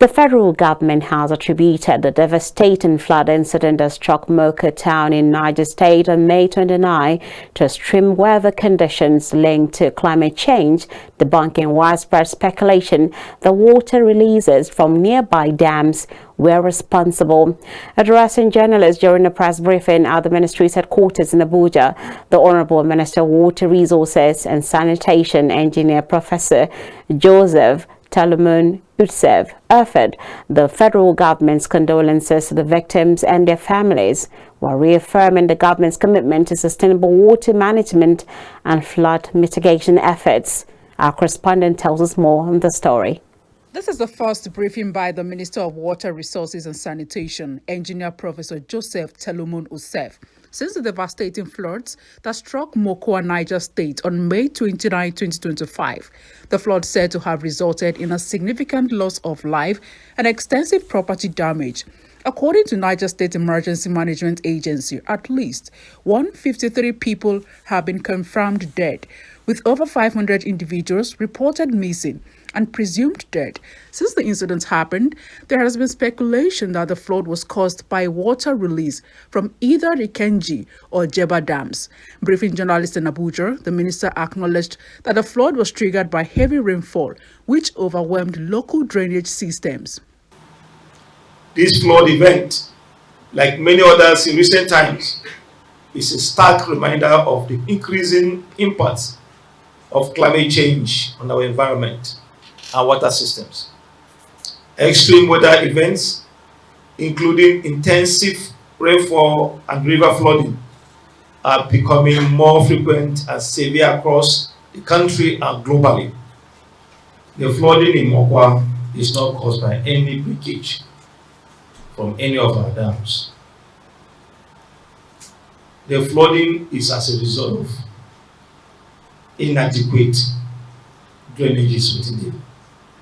The federal government has attributed the devastating flood incident that struck Mokwa town in Niger State on May 29 to extreme weather conditions linked to climate change, debunking widespread speculation that water releases from nearby dams were responsible. Addressing journalists during a press briefing at the ministry's headquarters in Abuja, the Honourable Minister of Water Resources and Sanitation Engineer Professor Joseph Terlumun Utsev offered the federal government's condolences to the victims and their families, while reaffirming the government's commitment to sustainable water management and flood mitigation efforts. Our correspondent tells us more on the story. This is the first briefing by the Minister of Water Resources and Sanitation, Engineer Professor Joseph Terlumun Utsev, since the devastating floods that struck Mokwa, Niger State on May 29, 2025. The flood said to have resulted in a significant loss of life and extensive property damage. According to Niger State Emergency Management Agency, at least 153 people have been confirmed dead, with over 500 individuals reported missing and presumed dead. Since the incident happened, there has been speculation that the flood was caused by water release from either the Kenji or Jeba dams. Briefing journalists in Abuja, the minister acknowledged that the flood was triggered by heavy rainfall, which overwhelmed local drainage systems. This flood event, like many others in recent times, is a stark reminder of the increasing impacts of climate change on our environment and water systems. Extreme weather events, including intensive rainfall and river flooding, are becoming more frequent and severe across the country and globally. The flooding in Mokwa is not caused by any breakage from any of our dams. The flooding is as a result of inadequate drainages within the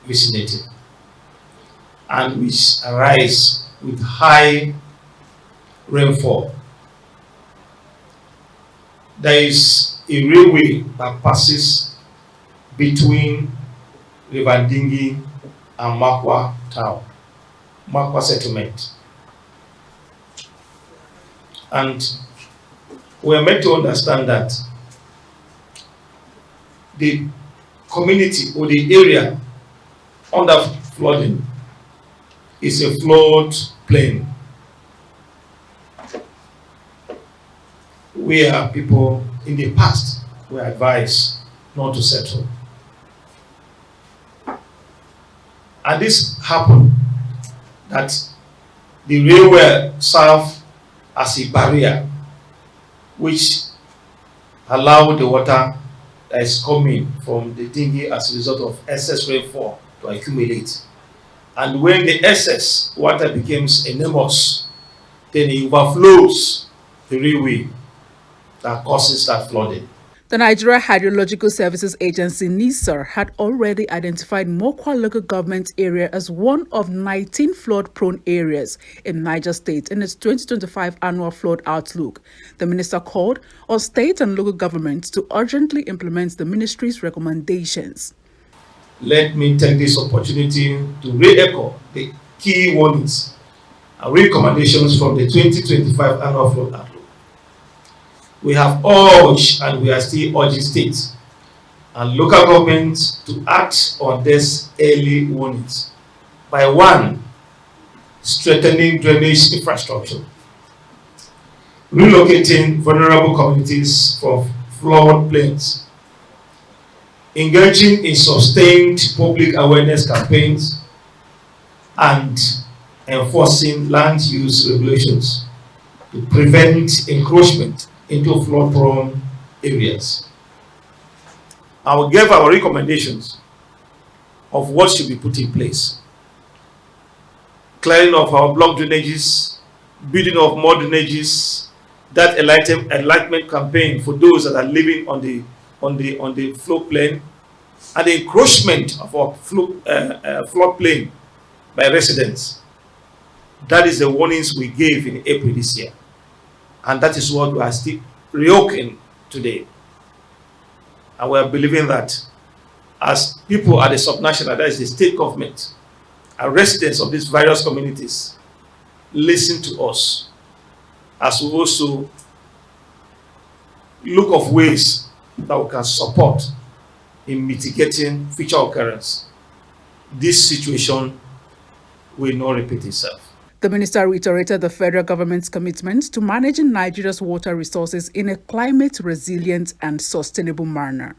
vicinity, and which arise with high rainfall. There is a railway that passes between River Dingi and Mokwa town, Mokwa settlement. And we are meant to understand that the community or the area under flooding is a flood plain where people in the past were advised not to settle. And this happened that the railway served as a barrier which allowed the water that is coming from the Dingi as a result of excess rainfall to accumulate. And when the excess water becomes enormous, then it overflows the railway that causes that flooding. The Nigeria Hydrological Services Agency, NISR, had already identified Mokwa local government area as one of 19 flood-prone areas in Niger State in its 2025 annual flood outlook. The minister called on state and local governments to urgently implement the ministry's recommendations. Let me take this opportunity to re-echo the key warnings and recommendations from the 2025 annual flood outlook. We have urged and we are still urging states and local governments to act on these early warnings by 1, strengthening drainage infrastructure, relocating vulnerable communities from flood plains, engaging in sustained public awareness campaigns, and enforcing land use regulations to prevent encroachment into flood-prone areas. I will give our recommendations of what should be put in place. Clearing of our block drainages, building of more drainages, that enlightenment campaign for those that are living on the floodplain, and the encroachment of our floodplain by residents. That is the warnings we gave in April this year. And that is what we are still reopening today. And we are believing that as people at the subnational, that is the state government, and residents of these various communities listen to us as we also look of ways that we can support in mitigating future occurrence. This situation will not repeat itself. The minister reiterated the federal government's commitment to managing Nigeria's water resources in a climate resilient and sustainable manner.